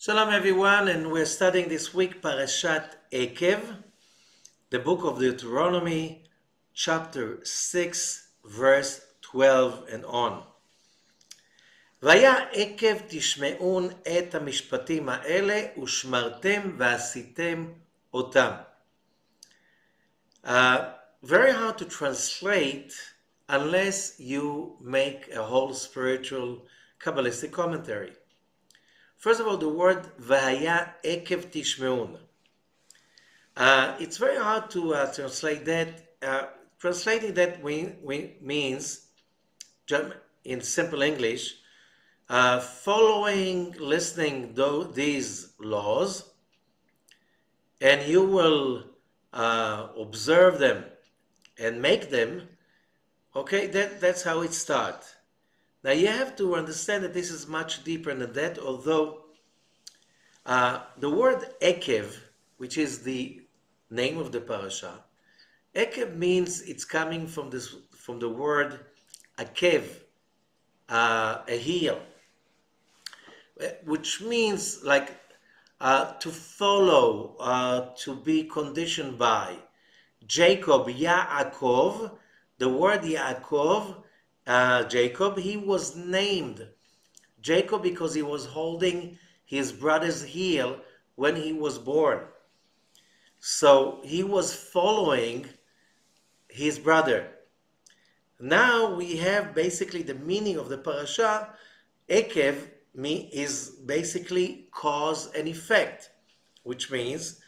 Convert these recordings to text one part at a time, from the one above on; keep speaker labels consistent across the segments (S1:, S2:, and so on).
S1: Shalom everyone, and we're studying this week Parashat Ekev, the book of Deuteronomy, chapter 6, verse 12 and on. והיה עקב תשמעון את המשפטים האלה ושמרתם ועשיתם אותם. Very hard to translate unless you make a whole spiritual Kabbalistic commentary. First of all, the word v'haya ekev tishmeun. It's very hard to translate that. Translating that means, in simple English, following, listening these laws, and you will observe them and make them. Okay, that's how it starts. Now you have to understand that this is much deeper than that, although the word Ekev, which is the name of the parasha, Ekev means it's coming from the word Akev, a heel, which means like to follow, to be conditioned by. Jacob, Yaakov, the word Yaakov, Jacob, he was named Jacob because he was holding his brother's heel when he was born. So he was following his brother. Now we have basically the meaning of the parasha. Ekev is basically cause and effect, which means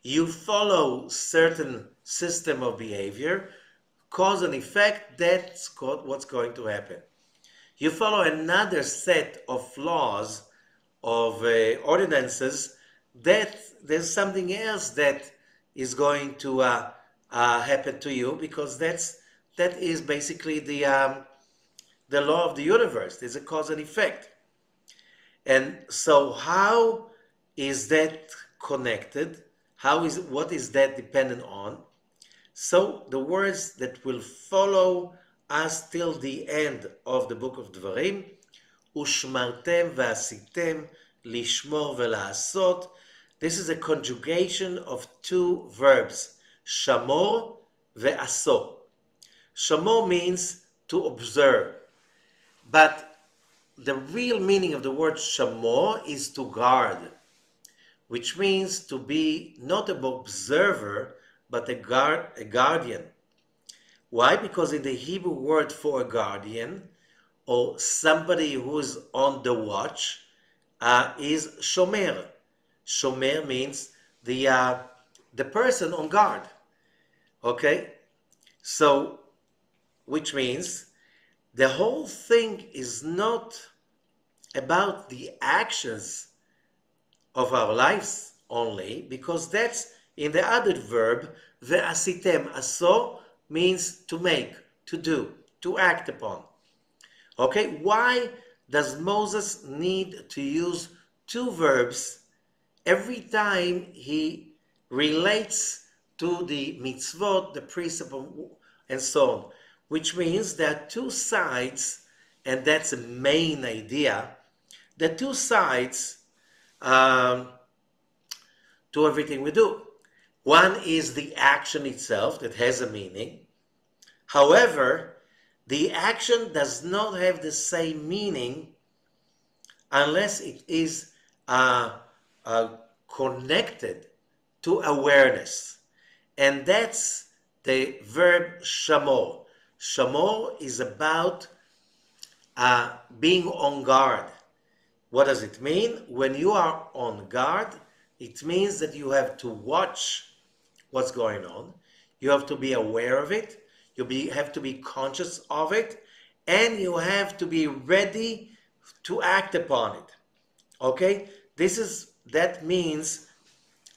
S1: you follow certain system of behavior, cause and effect, that's what's going to happen. You follow another set of laws, of ordinances, that there's something else that is going to happen to you, because that is basically the law of the universe. There's a cause and effect. And so how is that connected? What is that dependent on? So the words that will follow us till the end of the book of Dvarim, ושמרתם ועשיתם, לשמור ולעשות. This is a conjugation of two verbs, shamor ve'aso. Shamor means to observe, but the real meaning of the word shamor is to guard, which means to be not an observer, but a guardian. Why? Because in the Hebrew word for a guardian, or somebody who is on the watch, is shomer. Shomer means the person on guard. Okay? So, which means the whole thing is not about the actions of our lives only, because that's in the other verb, ve'asitem. Aso means to make, to do, to act upon. Okay, why does Moses need to use two verbs every time he relates to the mitzvot, the precept, and so on? Which means there are two sides, and that's the main idea. There are two sides to everything we do. One is the action itself that has a meaning. However, the action does not have the same meaning unless it is connected to awareness. And that's the verb shamor. Shamor is about being on guard. What does it mean? When you are on guard, it means that you have to watch what's going on. You have to be aware of it. You have to be conscious of it. And you have to be ready to act upon it. Okay? That means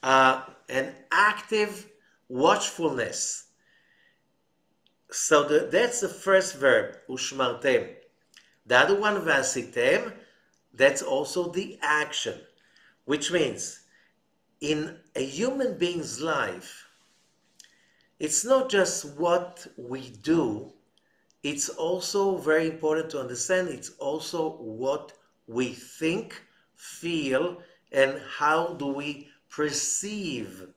S1: an active watchfulness. So that's the first verb, ushmartem. The other one, vasitem, that's also the action, which means in a human being's life, it's not just what we do, it's also very important to understand, it's also what we think, feel, and how do we perceive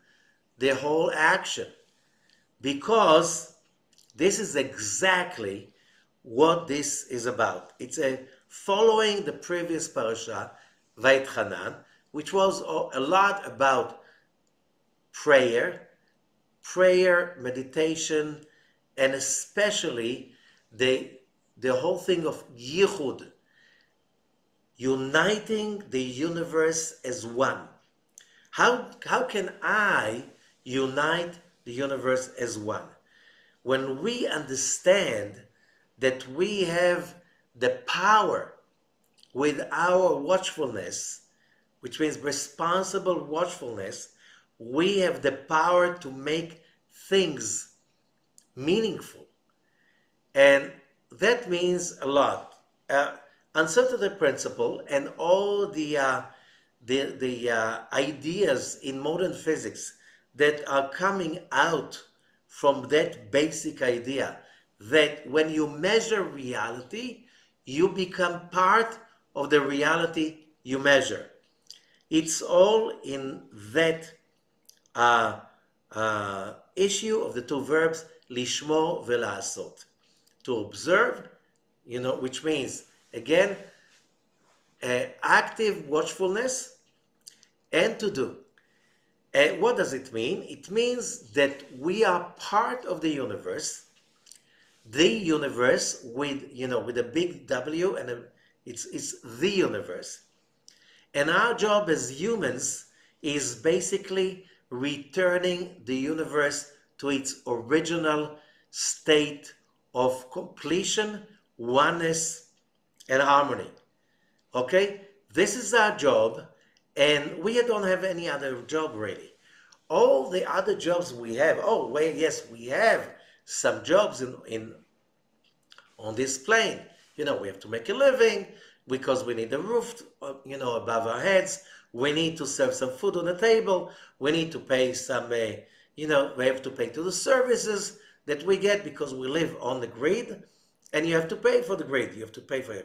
S1: the whole action. Because this is exactly what this is about. It's a following the previous parasha, Vayetchanan, which was a lot about prayer, meditation, and especially the whole thing of yichud, uniting the universe as one. How can I unite the universe as one? When we understand that we have the power with our watchfulness, which means responsible watchfulness, we have the power to make things meaningful. And that means a lot. Uncertainty principle and all the ideas in modern physics that are coming out from that basic idea that when you measure reality, you become part of the reality you measure. It's all in that issue of the two verbs, lishmo ve'lasot. To observe, which means, again, active watchfulness, and to do. And what does it mean? It means that we are part of the universe with, with a big W, and it's the universe. And our job as humans is basically returning the universe to its original state of completion, oneness, and harmony. Okay? This is our job, and we don't have any other job really. All the other jobs we have, we have some jobs on this plane. We have to make a living because we need a roof, above our heads. We need to serve some food on the table. We need to pay some, we have to pay to the services that we get because we live on the grid, and you have to pay for the grid. You have to pay for your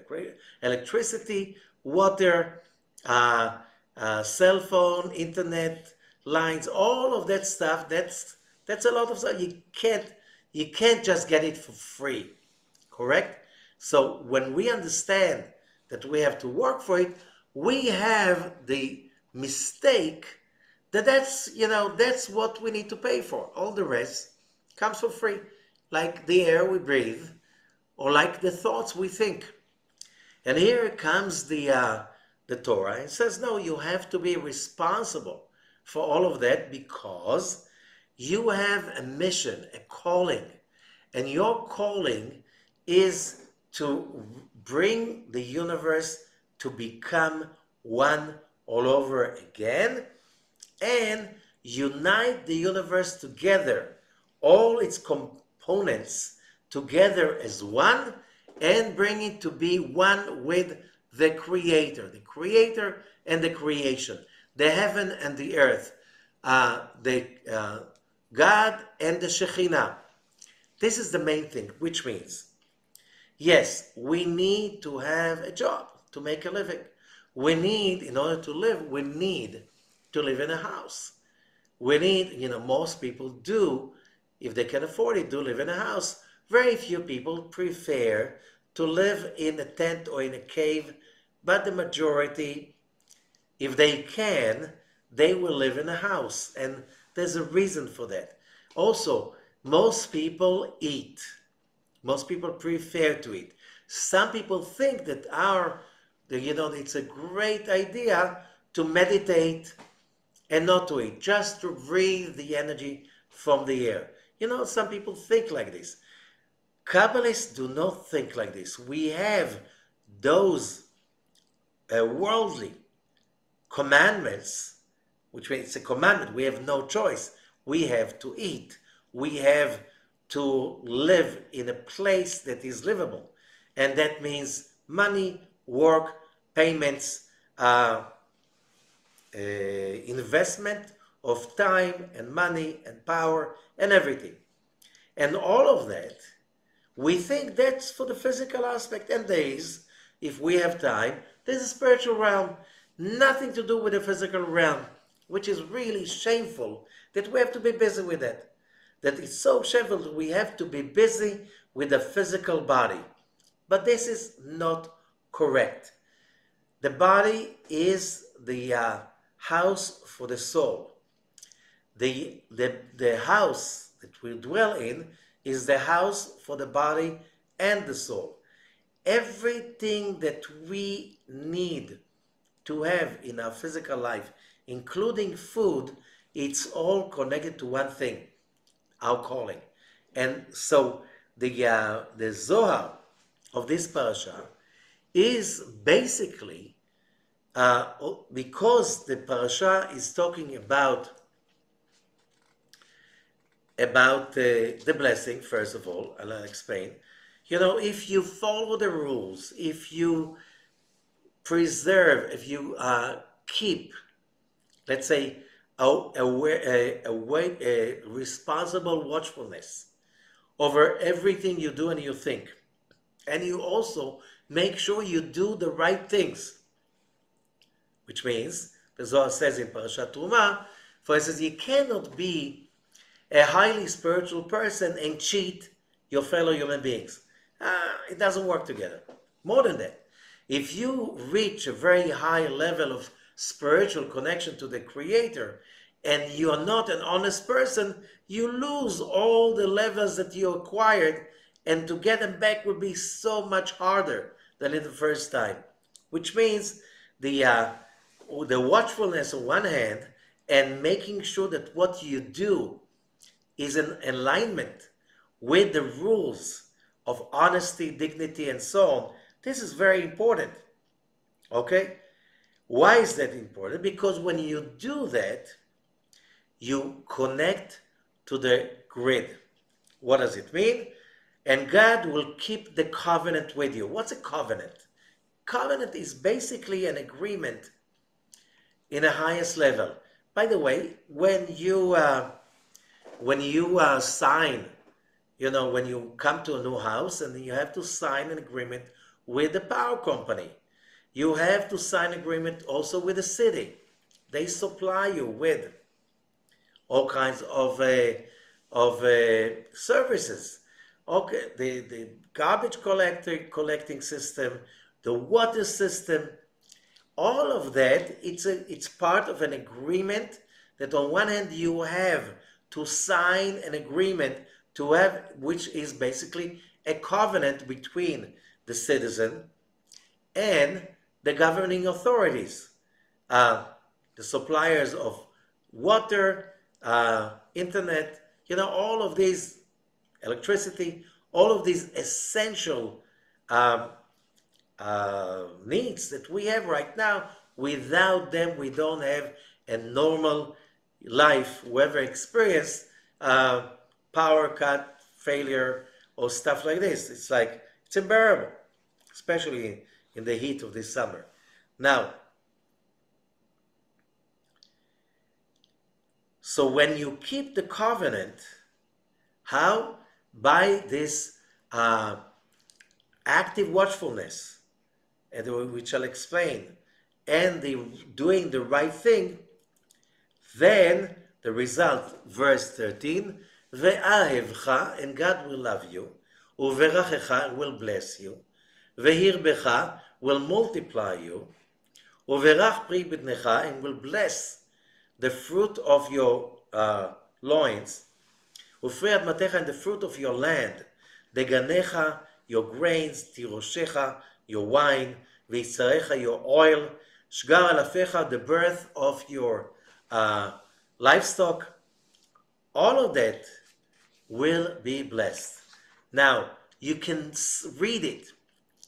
S1: electricity, water, cell phone, internet lines, all of that stuff. That's a lot of stuff. You can't just get it for free, correct? So when we understand that we have to work for it, we have the mistake that's what we need to pay for. All the rest comes for free, like the air we breathe, or like the thoughts we think. And here comes the Torah. It says, no, you have to be responsible for all of that because you have a mission, a calling. And your calling is to bring the universe to become one all over again and unite the universe together, all its components together as one, and bring it to be one with the Creator and the creation, the heaven and the earth, the God and the Shekhinah. This is the main thing, which means, yes, we need to have a job to make a living. In order to live, we need to live in a house. We need, most people do, if they can afford it, do live in a house. Very few people prefer to live in a tent or in a cave, but the majority, if they can, they will live in a house. And there's a reason for that. Also, most people eat. Most people prefer to eat. Some people think that it's a great idea to meditate and not to eat, just to breathe the energy from the air. Some people think like this. Kabbalists do not think like this. We have those worldly commandments, which means it's a commandment. We have no choice. We have to eat. We have to live in a place that is livable. And that means money, work, payments, investment of time and money and power and everything. And all of that, we think that's for the physical aspect. And there is, if we have time, there's a spiritual realm. nothing to do with the physical realm, which is really shameful that we have to be busy with that. That it's so shameful that we have to be busy with the physical body. But this is not correct. The body is the house for the soul. The house that we dwell in is the house for the body and the soul. Everything that we need to have in our physical life, including food, it's all connected to one thing, our calling. And so the Zohar of this parasha is basically, because the parasha is talking about the blessing, first of all, and I'll explain. If you follow the rules, if you preserve, if you keep, let's say, a responsible watchfulness over everything you do and you think, and you also make sure you do the right things, which means, the Zohar says in Parashat Truma, for instance, you cannot be a highly spiritual person and cheat your fellow human beings. It doesn't work together. More than that, if you reach a very high level of spiritual connection to the Creator and you are not an honest person, you lose all the levels that you acquired, and to get them back would be so much harder than in the first time. Which means the watchfulness on one hand and making sure that what you do is in alignment with the rules of honesty, dignity, and so on. This is very important. Okay? Why is that important? Because when you do that, you connect to the grid. What does it mean? And God will keep the covenant with you. What's a covenant? Covenant is basically an agreement in the highest level. By the way, when you sign, when you come to a new house and you have to sign an agreement with the power company, you have to sign an agreement also with the city. They supply you with all kinds of services. Okay, the garbage collecting system, the water system, all of that, it's part of an agreement that on one hand you have to sign an agreement to have, which is basically a covenant between the citizen and the governing authorities, the suppliers of water, internet, all of these, electricity, all of these essential needs that we have right now. Without them, we don't have a normal life. Whoever experienced power cut, failure, or stuff like this, it's unbearable, especially in the heat of this summer. Now, so when you keep the covenant, how? By this active watchfulness, and which I'll explain, and doing the right thing, then the result, verse 13, Ve'ahevcha, and God will love you, Uverachecha, will bless you, Vehirbecha, will multiply you, Uverach pri b'tnecha, and will bless the fruit of your loins, Ufri admatecha, and the fruit of your land, Deganecha, your grains, Tiroshecha, your wine, V'itzarecha, your oil, Shgar alafecha, the birth of your livestock. All of that will be blessed. Now, you can read it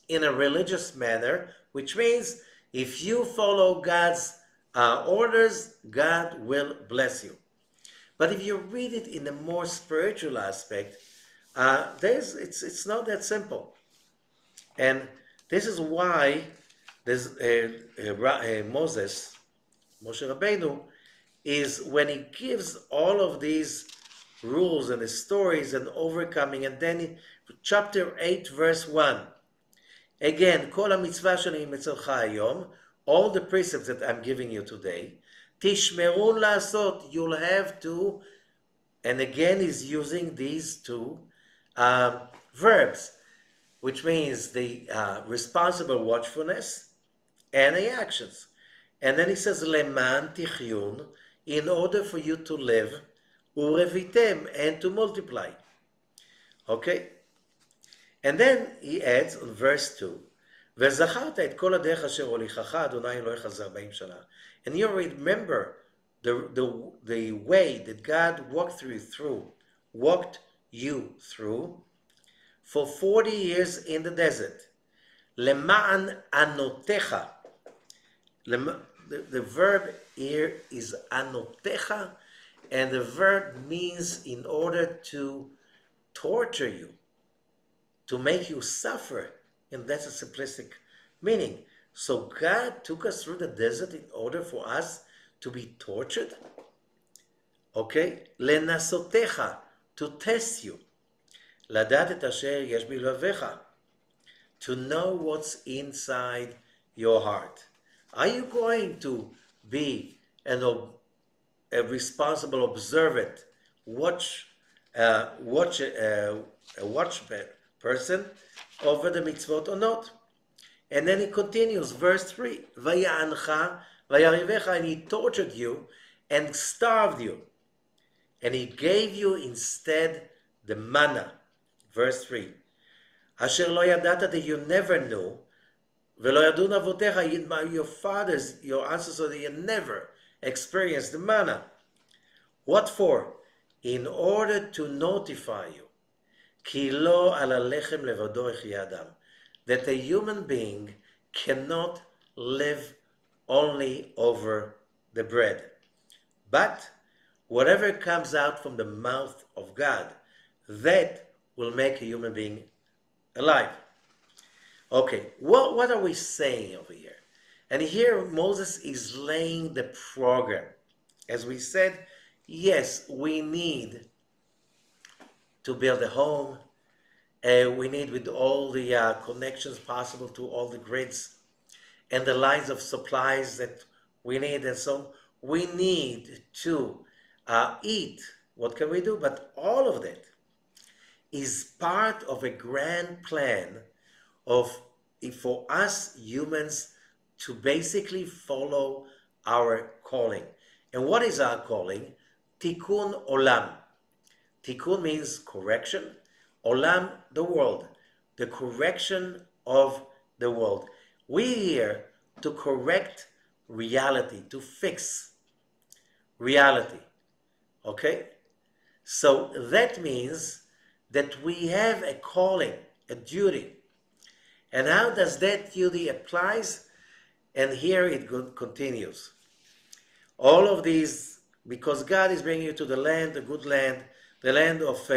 S1: in a religious manner, which means if you follow God's orders, God will bless you. But if you read it in a more spiritual aspect, it's not that simple. And this is why Moshe Rabbeinu, is when he gives all of these rules and the stories and overcoming, and then in chapter 8, verse 1, again, Kol ha-mitzvah shani metzilcha hayom, all the precepts that I'm giving you today, tishmerun la'asot, you'll have to, and again he's using these two verbs, which means the responsible watchfulness and the actions. And then he says, leman tichyun, in order for you to live, urevitem, and to multiply. Okay? And then he adds on verse 2, וזכרת את כל הדרך אשר הוליכך אדוני אלוהיך זה 40 שנה. And you remember the way that God walked you through for 40 years in the desert. למען ענותיך. The verb here is ענותיך, and the verb means in order to torture you, to make you suffer, and that's a simplistic meaning. So God took us through the desert in order for us to be tortured. Okay? לנסותיך, to test you. לדעת את אשר יש בלבביך, to know what's inside your heart. Are you going to be a responsible, observant, watch person over the mitzvot or not? And then he continues, verse 3, ויענך ויריבך, and he tortured you and starved you, and he gave you instead the manna. Verse 3, אשר לא ידעת, that you never knew, ולא ידעו אבותיך, your fathers, your ancestors, they never experienced the manna. What for? In order to notify you, כי לא על הלחם לבדו יחיה אדם, that a human being cannot live only over the bread, but whatever comes out from the mouth of God, that will make a human being alive. Okay, what are we saying over here? And here Moses is laying the program. As we said, yes, we need to build a home. We need with all the connections possible to all the grids and the lines of supplies that we need and so on. We need to eat. What can we do? But all of that is part of a grand plan for us humans to basically follow our calling. And what is our calling? Tikkun olam. Tikkun means correction. Olam, the world. The correction of the world. We're here to correct reality, to fix reality. Okay? So that means that we have a calling, a duty. And how does that duty applies? And here it continues. All of these, because God is bringing you to the land, the good land, the land of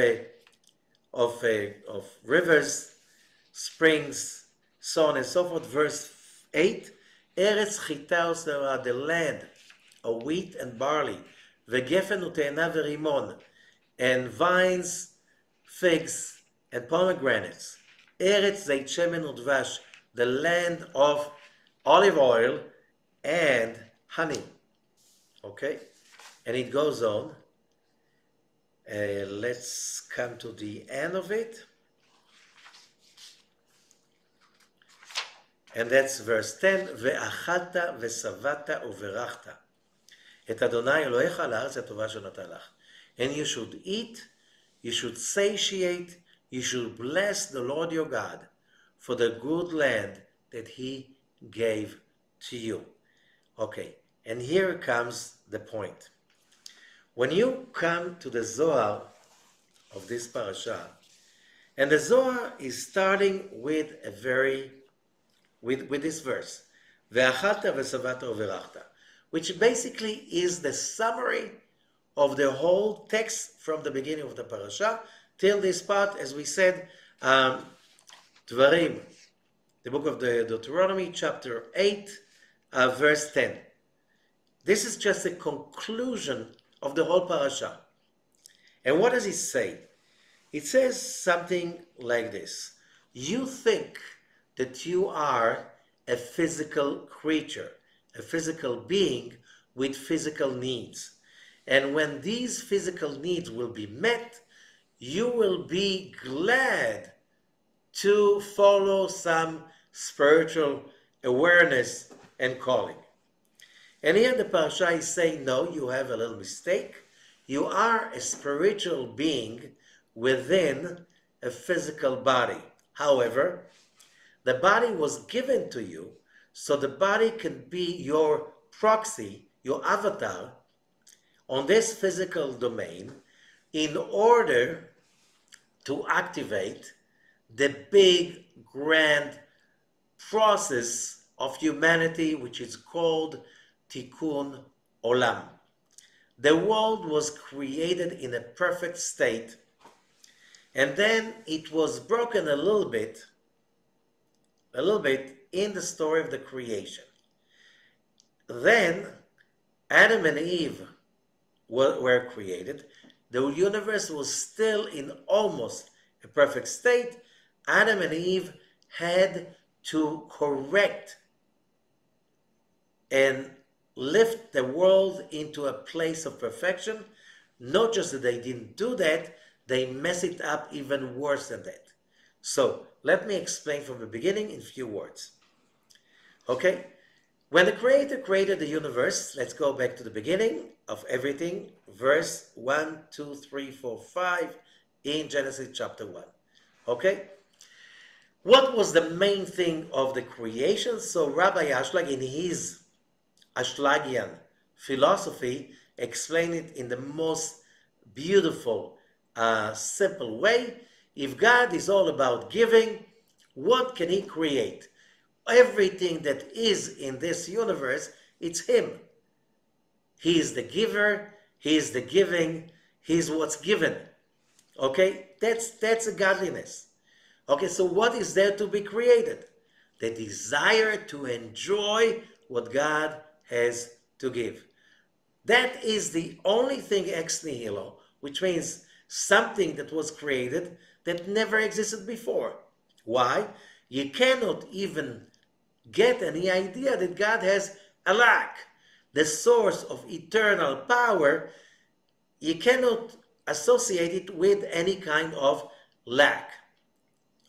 S1: rivers, springs, so on and so forth. Verse 8, Eretz chita usera, the land of wheat and barley, vegefen uteina verimon, and vines, figs, and pomegranates. Eretz zeit shemen udvash, the land of olive oil and honey. Okay? And it goes on. Let's come to the end of it. And that's verse 10. ואכלת ושבעת וברכת את אדוני אלוהיך על הארץ הטובה שנתן לך. And you should eat, you should satiate, you should bless the Lord your God for the good land that he gave to you. Okay, and here comes the point. When you come to the Zohar of this parasha, and the Zohar is starting with with this verse, ואכלת ושבעת וברכת, which basically is the summary of the whole text from the beginning of the parasha till this part, as we said, Dvarim, the book of the Deuteronomy, chapter 8, verse 10. This is just a conclusion of the whole parasha. And what does it say? It says something like this. You think that you are a physical creature, a physical being with physical needs. And when these physical needs will be met, you will be glad to follow some spiritual awareness and calling. And here the Parsha is saying, no, you have a little mistake. You are a spiritual being within a physical body. However, the body was given to you so the body can be your proxy, your avatar on this physical domain in order to activate the big, grand process of humanity, which is called Tikkun Olam. The world was created in a perfect state, and then it was broken a little bit in the story of the creation. Then Adam and Eve were created. The universe was still in almost a perfect state. Adam and Eve had to correct and lift the world into a place of perfection. Not just that they didn't do that, they mess it up even worse than that. So let me explain from the beginning in few words. Okay? When the Creator created the universe, let's go back to the beginning of everything, verse 1, 2, 3, 4, 5 in Genesis chapter 1. Okay? What was the main thing of the creation? So Rabbi Ashlag, in his Ashlagian philosophy, explained it in the most beautiful, simple way. If God is all about giving, what can He create? Everything that is in this universe, it's Him. He is the giver, He is the giving, He's what's given. Okay? That's a godliness. Okay, so what is there to be created? The desire to enjoy what God has to give. That is the only thing ex nihilo, which means something that was created that never existed before. Why? You cannot even get any idea that God has a lack. The source of eternal power, you cannot associate it with any kind of lack.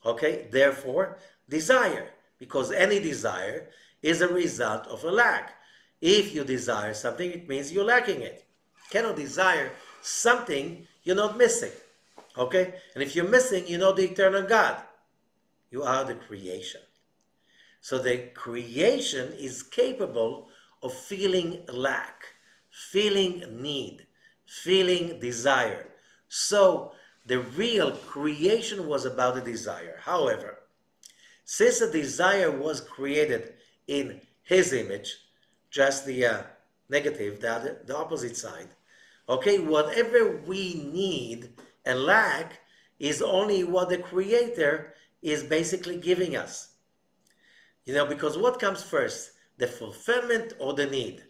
S1: Okay? Therefore, desire, because any desire is a result of a lack. If you desire something, it means you're lacking it. You cannot desire something you're not missing. Okay? And if you're missing, you're not the eternal God. You are the creation. So the creation is capable of feeling lack, feeling need, feeling desire. So the real creation was about a desire. However, since a desire was created in His image, just the negative, the opposite side, okay, whatever we need and lack is only what the Creator is basically giving us. You know, because what comes first, the fulfillment or the need?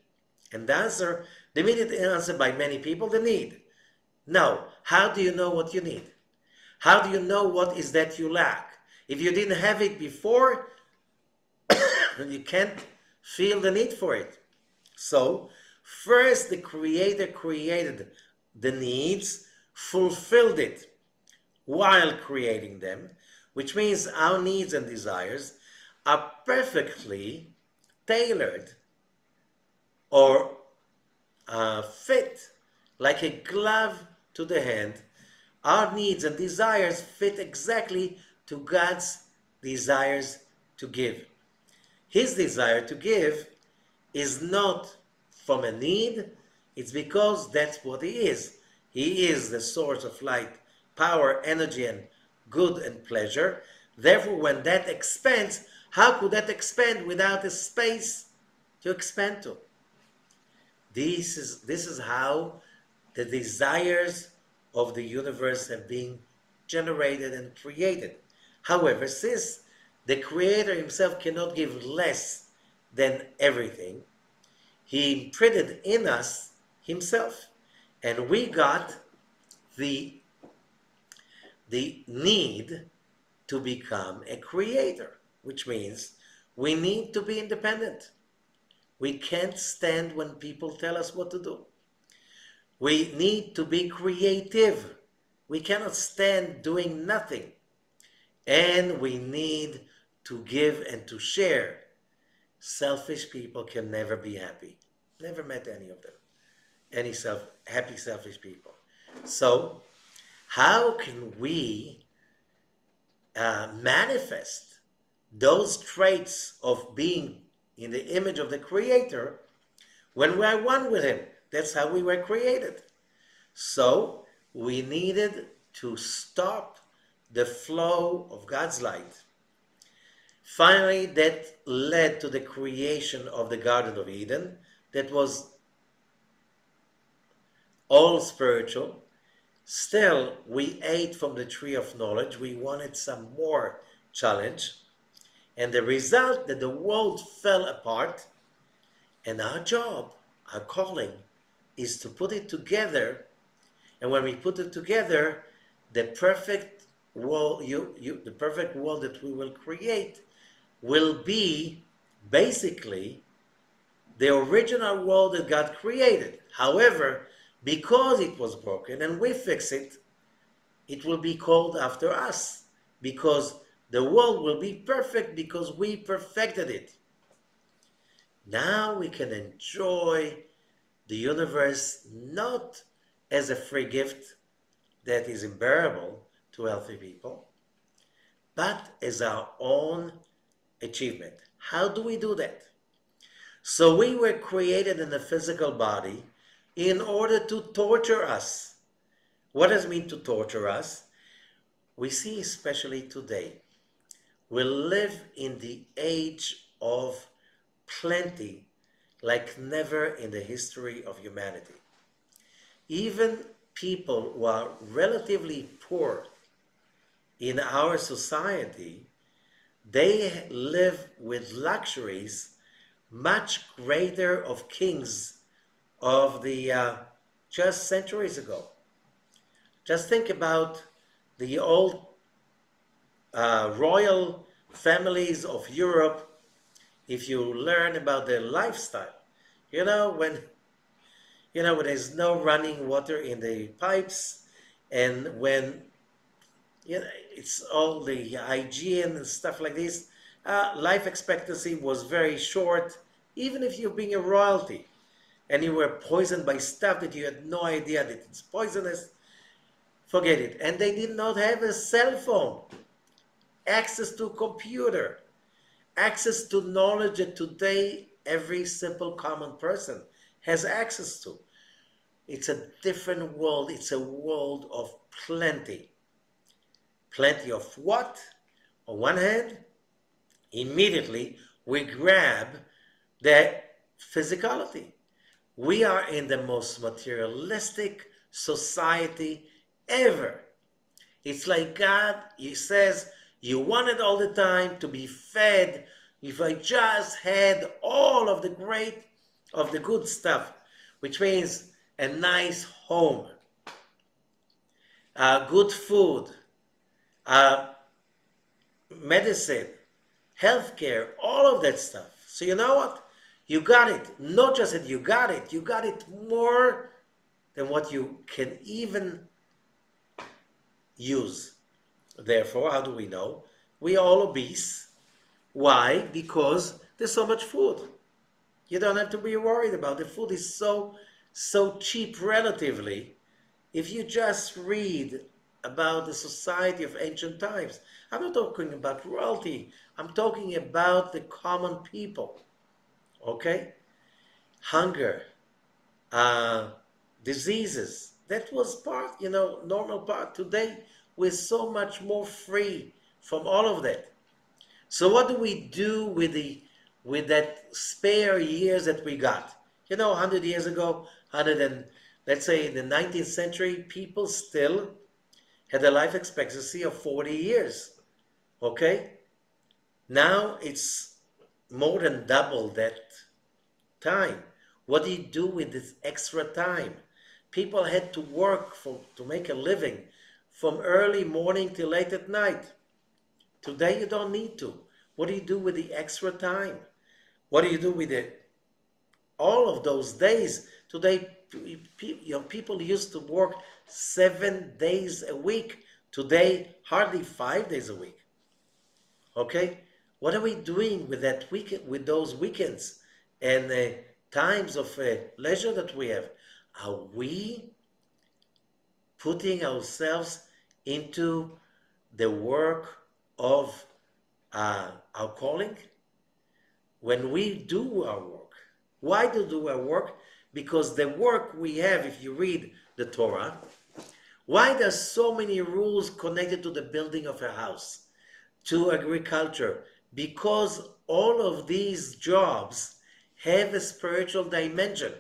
S1: And the answer, the immediate answer by many people, the need. Now, how do you know what you need? How do you know what is that you lack? If you didn't have it before, you can't feel the need for it. So, first the Creator created the needs, fulfilled it while creating them, which means our needs and desires are perfectly tailored or fit like a glove to the hand. Our needs and desires fit exactly to God's desires to give. His desire to give is not from a need, it's because that's what He is. He is the source of light, power, energy, and good and pleasure. Therefore, when that expands, how could that expand without a space to expand to? This is how the desires of the universe have been generated and created. However, since the Creator Himself cannot give less than everything, He imprinted in us Himself. And we got the need to become a creator, which means we need to be independent. We can't stand when people tell us what to do. We need to be creative. We cannot stand doing nothing. And we need to give and to share. Selfish people can never be happy. Never met any of them. Any happy selfish people. So, how can we manifest those traits of being in the image of the Creator when we are one with Him? That's how we were created. So, we needed to stop the flow of God's light. Finally, that led to the creation of the Garden of Eden, that was all spiritual. Still, we ate from the tree of knowledge. We wanted some more challenge. And the result, that the world fell apart. And our job, our calling, is to put it together. And when we put it together, the perfect world, the perfect world that we will create will be basically the original world that God created. However, because it was broken and we fix it, it will be called after us, because the world will be perfect because we perfected it. Now we can enjoy the universe not as a free gift that is unbearable to healthy people, but as our own achievement. How do we do that? So we were created in a physical body in order to torture us. What does it mean to torture us? We see, especially today, we live in the age of plenty like never in the history of humanity. Even people who are relatively poor in our society, they live with luxuries much greater of kings of the just centuries ago. Just think about the old royal families of Europe. If you learn about their lifestyle, when there's no running water in the pipes, and when it's all the hygiene and stuff like this, life expectancy was very short. Even if you're being a royalty and you were poisoned by stuff that you had no idea that it's poisonous, forget it. And they did not have a cell phone, access to a computer, access to knowledge that today every simple common person has access to. It's a different world. It's a world of plenty. Plenty of what? On one hand, immediately we grab the physicality. We are in the most materialistic society ever. It's like God, He says, you want it all the time to be fed. If I just had all of the good stuff, which means a nice home, good food, medicine, healthcare, all of that stuff. So you know what? You got it. Not just that you got it more than what you can even use. Therefore, how do we know? We are all obese. Why? Because there's so much food. You don't have to be worried about it. The food is so cheap relatively. If you just read about the society of ancient times, I'm not talking about royalty. I'm talking about the common people. Okay? Hunger, diseases. That was part, normal part. Today, we're so much more free from all of that. So what do we do with that spare years that we got? 100 years ago, let's say in the 19th century, people still had a life expectancy of 40 years. Okay? Now it's more than double that time. What do you do with this extra time? People had to work to make a living from early morning till late at night. Today you don't need to. What do you do with the extra time? What do you do with it? all of those days. Today, people used to work 7 days a week. Today, hardly 5 days a week. Okay, what are we doing with that weekend, with those weekends and times of leisure that we have? Are we putting ourselves into the work of our calling? When we do our work, why do our work? Because the work we have, if you read the Torah, why there's so many rules connected to the building of a house, to agriculture? Because all of these jobs have a spiritual dimension.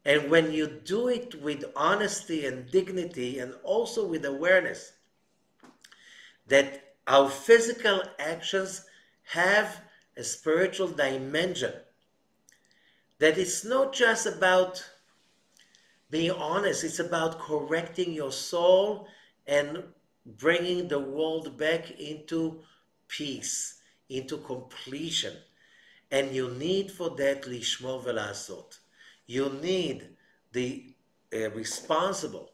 S1: And when you do it with honesty and dignity, and also with awareness that our physical actions have a spiritual dimension, that it's not just about being honest, it's about correcting your soul and bringing the world back into peace, into completion. And you need for that lishmor velasot. You need the responsible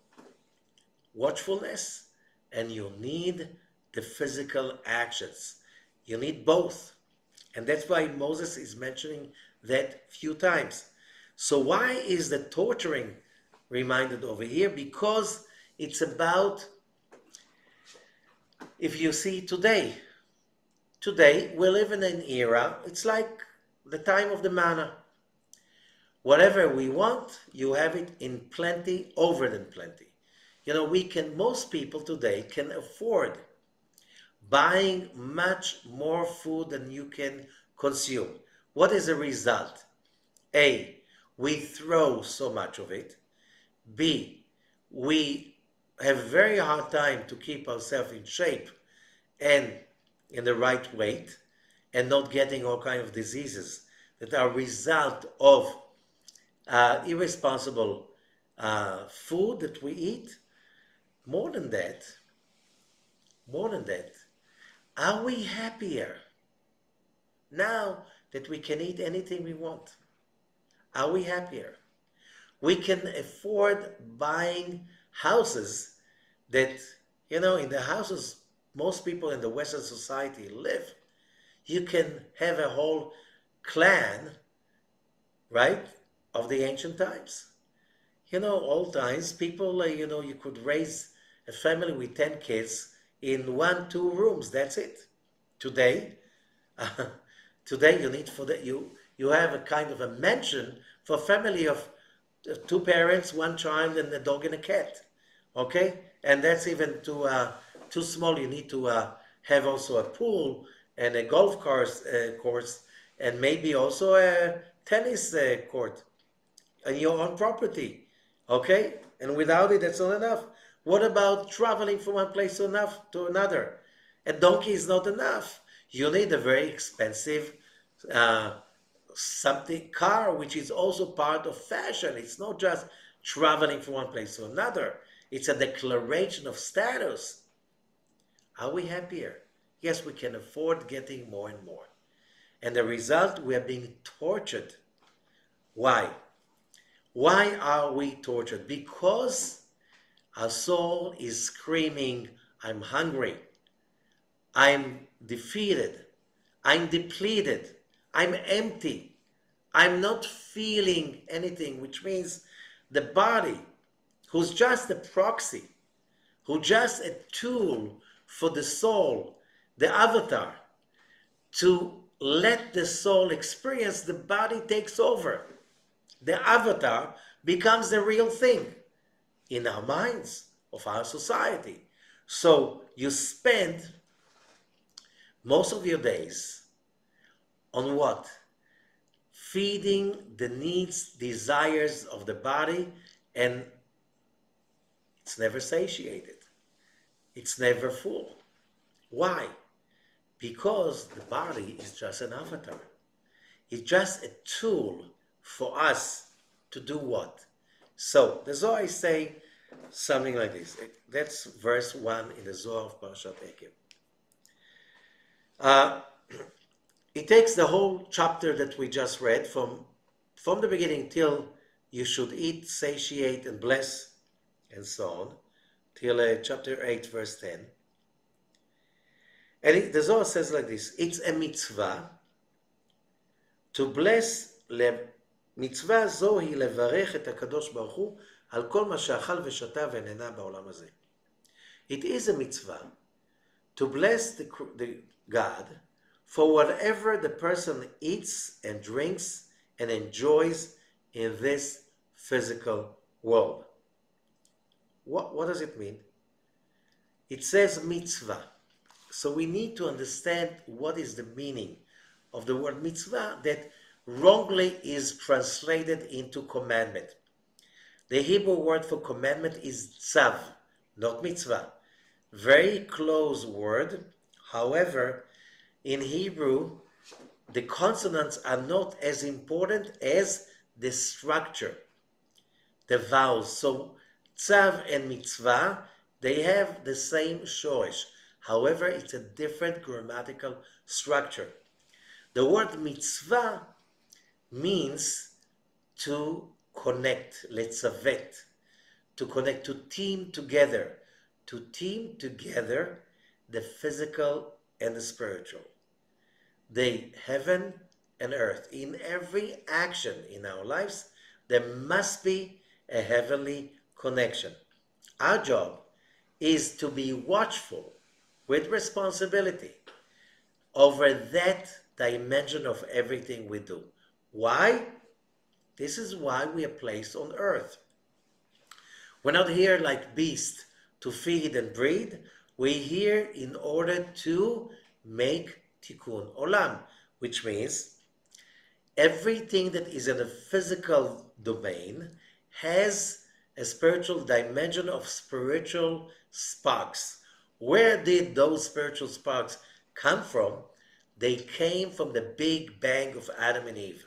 S1: watchfulness, and you need the physical actions. You need both. And that's why Moses is mentioning that few times. So why is the torturing reminded over here? Because it's about, if you see today we live in an era, it's like the time of the manna. Whatever we want, you have it in plenty, over than plenty. Most people today can afford buying much more food than you can consume. What is the result? A, we throw so much of it. B, we have a very hard time to keep ourselves in shape and in the right weight, and not getting all kinds of diseases that are a result of irresponsible food that we eat. More than that, are we happier now that we can eat anything we want? Are we happier? We can afford buying houses that, in the houses most people in the Western society live. You can have a whole clan, right, of the ancient times. Old times, people, you could raise a family with 10 kids in 1-2 rooms. That's it. Today, today you need for that you have a kind of a mansion for a family of 2 parents, 1 child, and a dog and a cat. Okay, and that's even too small. You need to have also a pool and a golf course, and maybe also a tennis court on your own property. Okay, and without it, that's not enough. What about traveling from one place to another? A donkey is not enough. You need a very expensive car, which is also part of fashion. It's not just traveling from one place to another. It's a declaration of status. Are we happier? Yes, we can afford getting more and more. And the result, we are being tortured. Why? Why are we tortured? Because our soul is screaming, I'm hungry, I'm defeated, I'm depleted, I'm empty, I'm not feeling anything, which means the body, who's just a proxy, who's just a tool for the soul, the avatar, to let the soul experience, the body takes over. The avatar becomes the real thing in our minds, of our society. So you spend most of your days on what? Feeding the needs, desires of the body, and it's never satiated. It's never full. Why? Because the body is just an avatar. It's just a tool for us to do what? So the Zohar is saying something like this. That's verse 1 in the Zohar of Parashat Ekev. It takes the whole chapter that we just read from from the beginning till you should eat, satiate, and bless, and so on, till chapter 8, verse 10. And the Zohar says like this, it's a mitzvah to bless, מצווה זו היא לברך את הקדוש ברוך הוא על כל מה שאכל ושתה ונהנה בעולם הזה. It is a mitzvah to bless the God for whatever the person eats and drinks and enjoys in this physical world. What does it mean? It says mitzvah. So we need to understand what is the meaning of the word mitzvah that wrongly is translated into commandment. The Hebrew word for commandment is tzav, not mitzvah. Very close word. However, in Hebrew, the consonants are not as important as the structure, the vowels. So tzav and mitzvah, they have the same shoresh. However, it's a different grammatical structure. The word mitzvah means to connect, letzavet, to connect, to team together the physical and the spiritual, the heaven and earth. In every action in our lives, there must be a heavenly connection. Our job is to be watchful with responsibility over that dimension of everything we do. Why? This is why we are placed on earth. We're not here like beasts to feed and breed. We're here in order to make tikkun olam, which means everything that is in a physical domain has a spiritual dimension of spiritual sparks. Where did those spiritual sparks come from? They came from the big bang of Adam and Eve.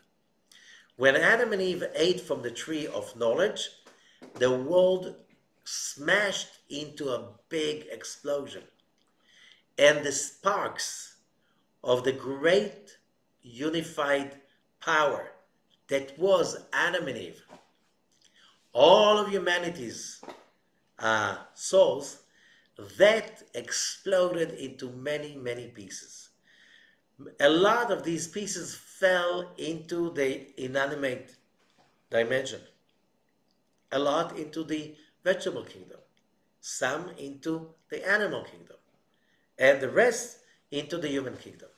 S1: When Adam and Eve ate from the tree of knowledge, the world smashed into a big explosion. And the sparks of the great unified power that was Adam and Eve, all of humanity's souls, that exploded into many, many pieces. A lot of these pieces fell into the inanimate dimension, a lot into the vegetable kingdom, some into the animal kingdom, and the rest into the human kingdom.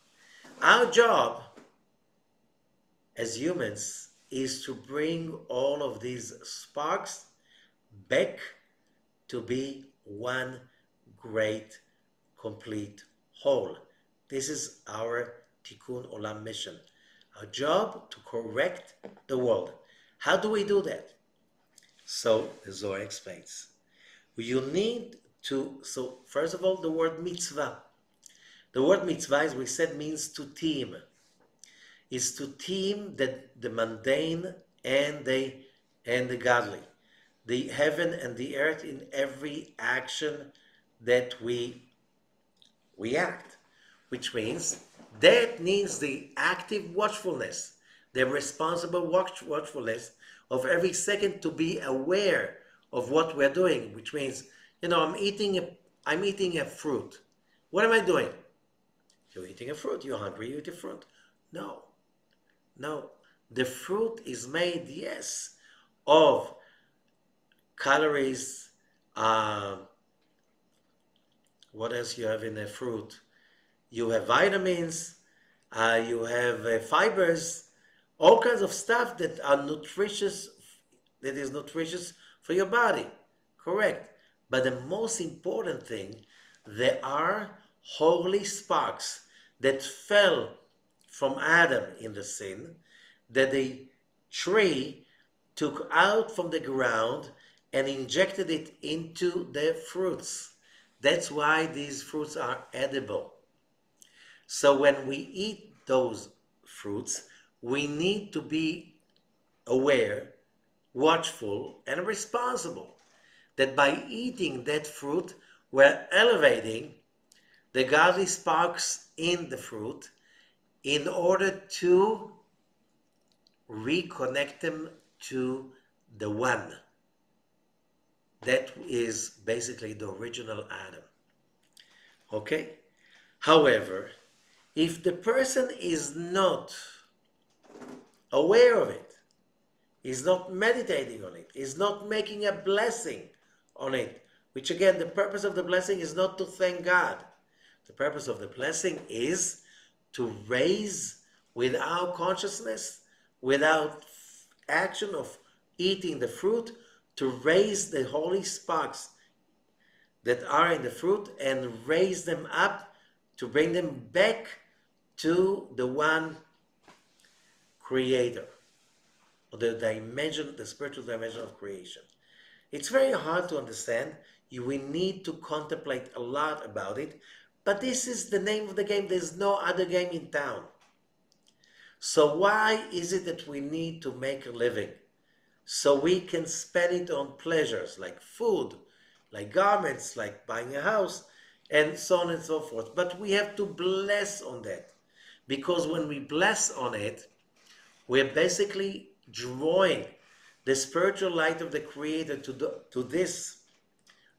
S1: Our job as humans is to bring all of these sparks back to be one great, complete whole. This is our Tikkun Olam mission. Our job to correct the world. How do we do that? So the Zohar explains. You need to, so first of all, the word mitzvah. The word mitzvah, as we said, means to team. Is to team the mundane and the godly, the heaven and the earth in every action that we act, which means that needs the active watchfulness, the responsible watchfulness of every second to be aware of what we're doing, which means, I'm eating a fruit. What am I doing? You're eating a fruit. You're hungry, you eat a fruit. No. The fruit is made, yes, of calories. What else you have in a fruit? You have vitamins, you have fibers, all kinds of stuff that are nutritious, that is nutritious for your body. Correct. But the most important thing, there are holy sparks that fell from Adam in the sin, that the tree took out from the ground and injected it into the fruits. That's why these fruits are edible. So when we eat those fruits, we need to be aware, watchful, and responsible that by eating that fruit, we're elevating the godly sparks in the fruit in order to reconnect them to the one. That is basically the original Adam. Okay? However, if the person is not aware of it, is not meditating on it, is not making a blessing on it, which again, the purpose of the blessing is not to thank God. The purpose of the blessing is to raise without consciousness, without action of eating the fruit, to raise the holy sparks that are in the fruit and raise them up to bring them back to the one creator, or the dimension, the spiritual dimension of creation. It's very hard to understand. We need to contemplate a lot about it, but this is the name of the game. There's no other game in town. So why is it that we need to make a living? So we can spend it on pleasures like food, like garments, like buying a house, and so on and so forth. But we have to bless on that, because when we bless on it, we're basically drawing the spiritual light of the Creator to this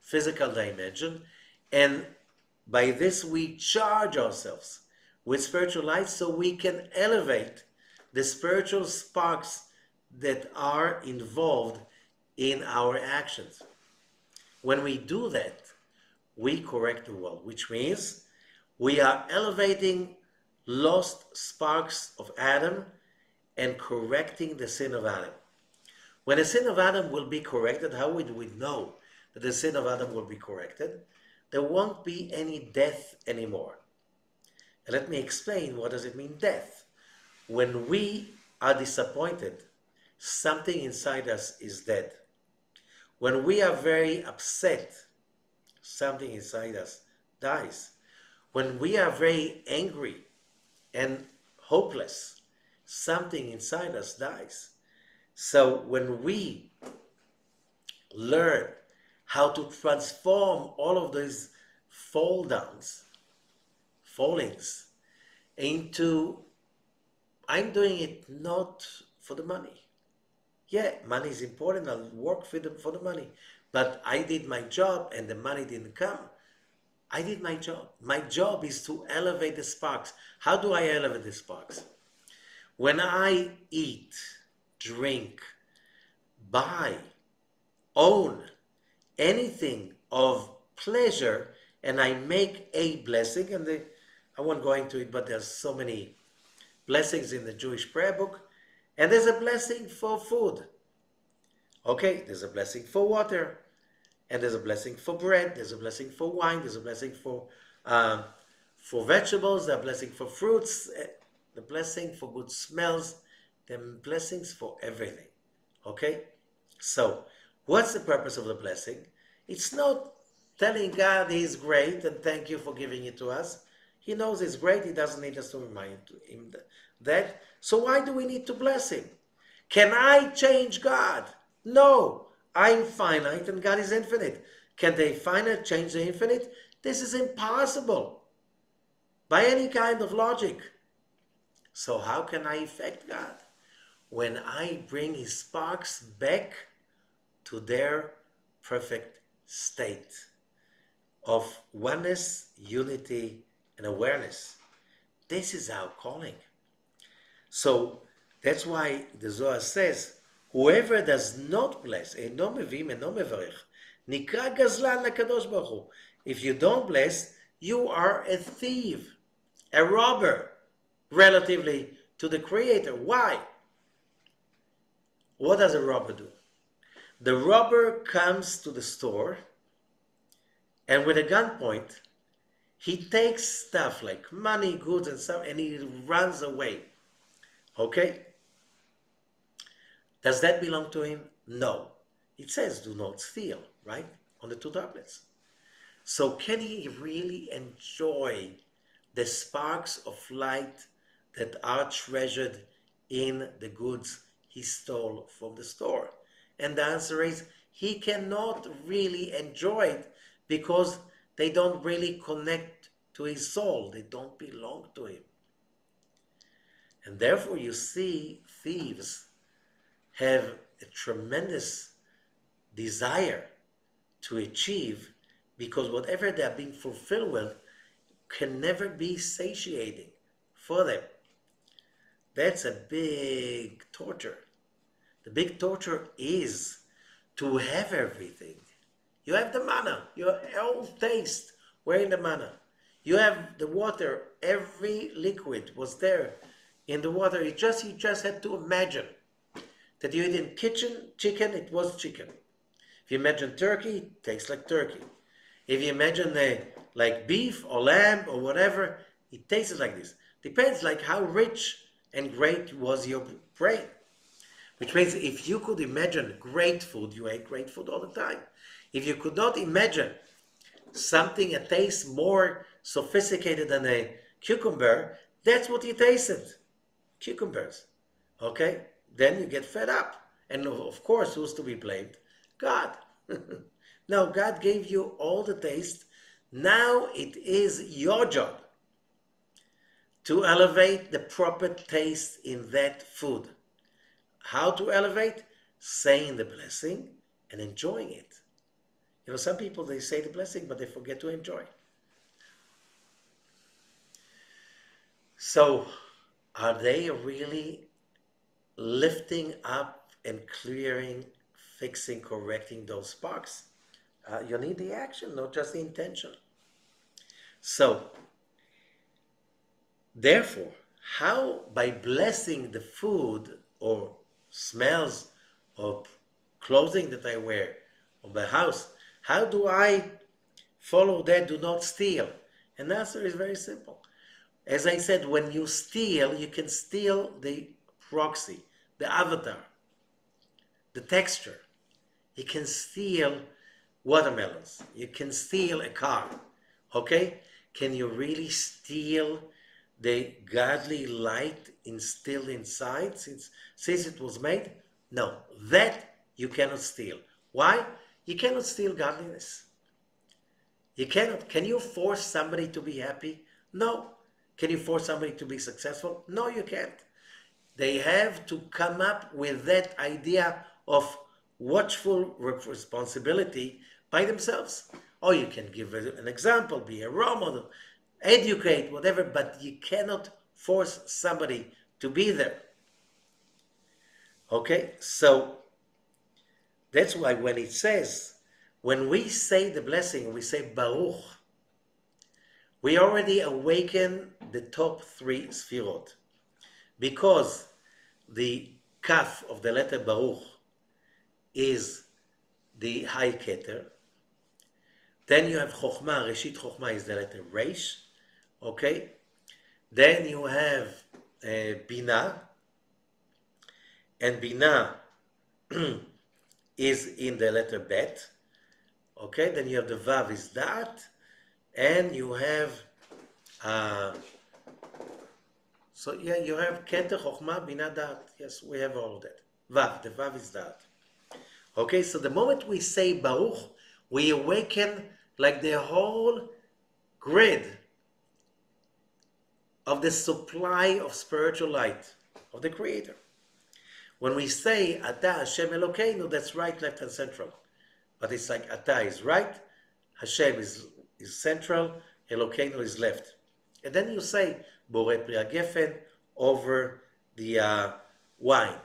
S1: physical dimension, and by this we charge ourselves with spiritual light so we can elevate the spiritual sparks that are involved in our actions. When we do that, we correct the world, which means we are elevating lost sparks of Adam and correcting the sin of Adam. When the sin of Adam will be corrected, how would we know that the sin of Adam will be corrected? There won't be any death anymore. And let me explain, what does it mean, death? When we are disappointed, something inside us is dead. When we are very upset, something inside us dies. When we are very angry and hopeless, something inside us dies. So when we learn how to transform all of these fallings into, I'm doing it not for the money. Yeah, money is important, I'll work for the money. But I did my job and the money didn't come. I did my job. My job is to elevate the sparks. How do I elevate the sparks? When I eat, drink, buy, own anything of pleasure, and I make a blessing, and I won't go into it, but there's so many blessings in the Jewish prayer book, and there's a blessing for food. Okay, there's a blessing for water, and there's a blessing for bread, there's a blessing for wine, there's a blessing for vegetables, there's a blessing for fruits, the blessing for good smells, the blessings for everything. Okay? So, what's the purpose of the blessing? It's not telling God He's great and thank you for giving it to us. He knows He's great, He doesn't need us to remind Him that. So why do we need to bless Him? Can I change God? No. I'm finite and God is infinite. Can the finite change the infinite? This is impossible by any kind of logic. So how can I affect God? When I bring His sparks back to their perfect state of oneness, unity, and awareness. This is our calling. So that's why the Zohar says, whoever does not bless, אינו מביא אינו מברך, נקרא גזלן לקדוש ברוך הוא. If you don't bless, you are a thief, a robber, relatively to the Creator. Why? What does a robber do? The robber comes to the store and with a gunpoint, he takes stuff like money, goods, and stuff, and he runs away. Okay? Does that belong to him? No. It says, do not steal, right? On the 2 tablets. So can he really enjoy the sparks of light that are treasured in the goods he stole from the store? And the answer is, he cannot really enjoy it because they don't really connect to his soul. They don't belong to him. And therefore you see thieves have a tremendous desire to achieve, because whatever they're being fulfilled with can never be satiating for them. That's a big torture. The big torture is to have everything. You have the manna, your whole taste were in the manna. You have the water, every liquid was there in the water. You just had to imagine that you eat in chicken, it was chicken. If you imagine turkey, it tastes like turkey. If you imagine like beef or lamb or whatever, it tastes like this. Depends like how rich and great was your brain. Which means if you could imagine great food, you ate great food all the time. If you could not imagine something that tastes more sophisticated than a cucumber, that's what you tasted. Cucumbers. Okay? Then you get fed up. And of course, who's to be blamed? God. Now, God gave you all the taste. Now it is your job to elevate the proper taste in that food. How to elevate? Saying the blessing and enjoying it. You know, some people, they say the blessing, but they forget to enjoy. So, are they really lifting up and clearing, fixing, correcting those sparks? You need the action, not just the intention. So, therefore, how by blessing the food or smells or clothing that I wear or my house, how do I follow that? Do not steal. And the answer is very simple. As I said, when you steal, you can steal the proxy, the avatar, the texture. You can steal watermelons. You can steal a car. Okay? Can you really steal the godly light instilled inside since it was made? No, that you cannot steal. Why? You cannot steal godliness. You cannot. Can you force somebody to be happy? No. Can you force somebody to be successful? No, you can't. They have to come up with that idea of watchful responsibility by themselves. Or you can give an example, be a role model, educate, whatever, but you cannot force somebody to be there. Okay, so that's why when it says, when we say the blessing, we say Baruch, we already awaken the top three sfirot, because the kaf of the letter Baruch is the high keter. Then you have Chokhmah, Reshit Chokhmah is the letter Reish, okay? Then you have Binah, and Binah is in the letter Bet, okay? Then you have the Vav is Dat, and you have, you have Keter, Chokhmah, Binah, Dat. Yes, we have all of that. Vav, the Vav is Dat. Okay, so the moment we say Baruch, we awaken like the whole grid of the supply of spiritual light of the Creator. When we say Ata Hashem Elokeinu, that's right, left, and central. But it's like Ata is right, Hashem is central, Elokeinu is left. And then you say Borei Pri HaGefen over the wine.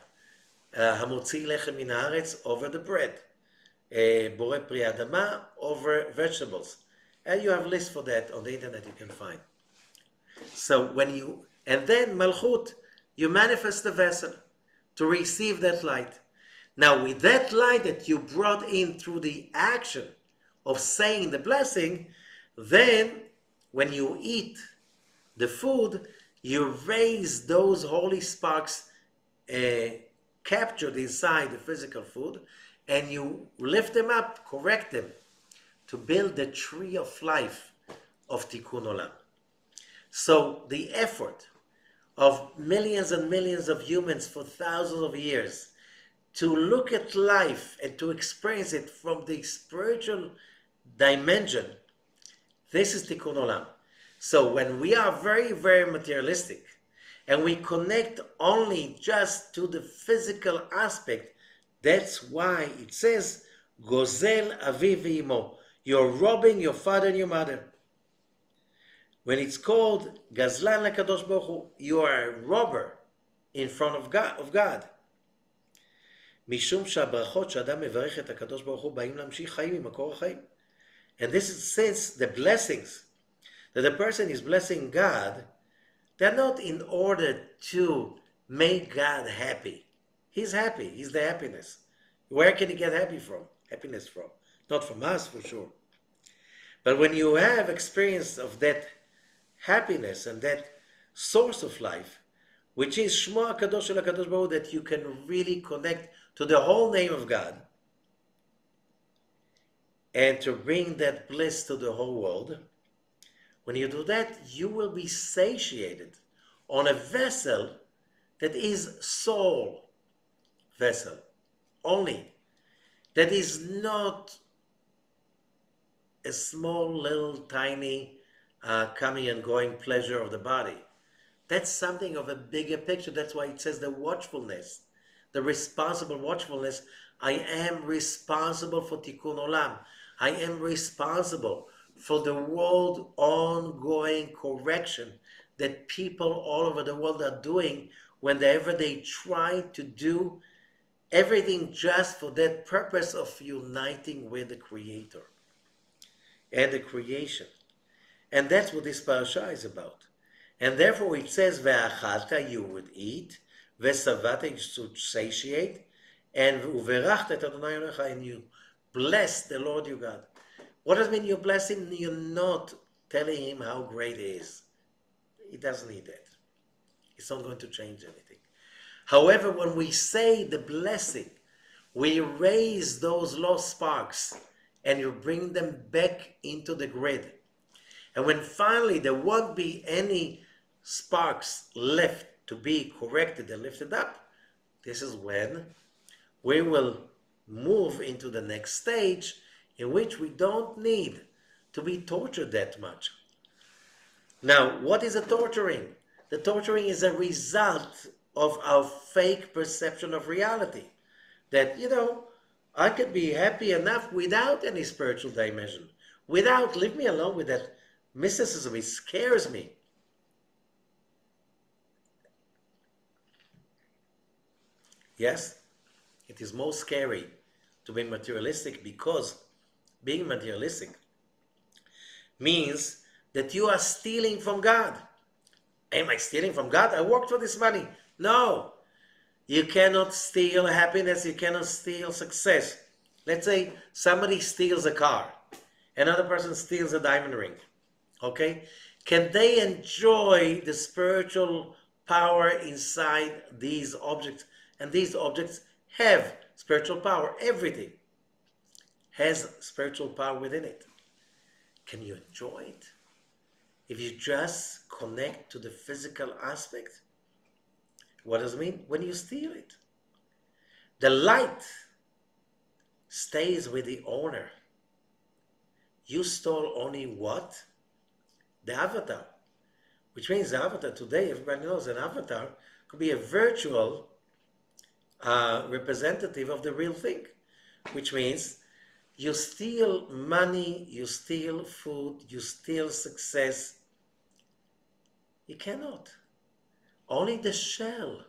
S1: Hamotzi Lechem Min Haaretz over the bread. Borei Pri Adama over vegetables. And you have lists for that on the internet you can find. So and then Malchut, you manifest the vessel to receive that light. Now with that light that you brought in through the action of saying the blessing, then when you eat the food, you raise those holy sparks captured inside the physical food, and you lift them up, correct them, to build the tree of life of Tikkun Olam. So the effort of millions and millions of humans for thousands of years to look at life and to experience it from the spiritual dimension, this is Tikkun Olam. So when we are very, very materialistic and we connect only just to the physical aspect, that's why it says, Gozel aviv v'imo. You're robbing your father and your mother. When it's called Gazlan LaKadosh Baruch Hu, you are a robber in front of God. משום שהברכות שאדם מברך את הקדוש ברוך הוא באים להמשיך חיים ממקור החיים. And this is, says the blessings that the person is blessing God, they're not in order to make God happy. He's happy. He's the happiness. Where can he get happiness from? Not from us, for sure. But when you have experience of that happiness and that source of life, which is Shmo HaKadosh Shel HaKadosh Baruch Hu, that you can really connect to the whole name of God and to bring that bliss to the whole world, when you do that, you will be satiated on a vessel that is soul vessel only, that is not a small little tiny coming and going pleasure of the body. That's something of a bigger picture. That's why it says the watchfulness, the responsible watchfulness. I am responsible for Tikkun Olam. I am responsible for the world ongoing correction that people all over the world are doing whenever they try to do everything just for that purpose of uniting with the Creator and the creation. And that's what this parasha is about. And therefore it says, Ve'achalta, you would eat, Ve'savata, you should satiate, and Uverachta et Adonai Elohecha, and you bless the Lord your God. What does it mean you bless him? You're not telling him how great he is. He doesn't need that. It's not going to change anything. However, when we say the blessing, we raise those lost sparks and you bring them back into the grid. And when finally there won't be any sparks left to be corrected and lifted up, this is when we will move into the next stage in which we don't need to be tortured that much. Now, what is the torturing? The torturing is a result of our fake perception of reality. That, I could be happy enough without any spiritual dimension. Leave me alone with that mysticism. It scares me. Yes, it is more scary to be materialistic, because being materialistic means that you are stealing from God. Am I stealing from God? I worked for this money. No. You cannot steal happiness. You cannot steal success. Let's say somebody steals a car. Another person steals a diamond ring. Okay? Can they enjoy the spiritual power inside these objects? And these objects have spiritual power. Everything has spiritual power within it. Can you enjoy it? If you just connect to the physical aspect, what does it mean? When you steal it, the light stays with the owner. You stole only what? The avatar. Which means the avatar today, everybody knows an avatar could be a virtual representative of the real thing. Which means you steal money, you steal food, you steal success. You cannot. Only the shell,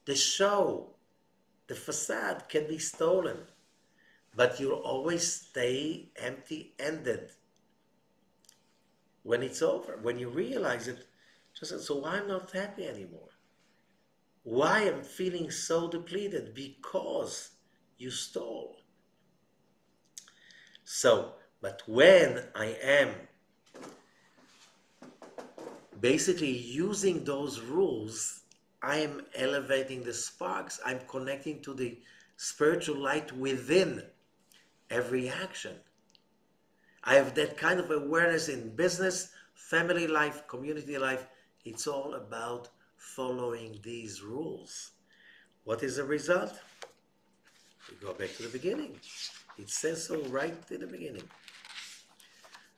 S1: the show, the facade can be stolen. But you'll always stay empty-ended when it's over. When you realize it, so why I'm not happy anymore? Why I'm feeling so depleted? Because you stole. So, but when I am basically using those rules, I am elevating the sparks. I'm connecting to the spiritual light within every action. I have that kind of awareness in business, family life, community life. It's all about following these rules. What is the result? We go back to the beginning. It says so right in the beginning.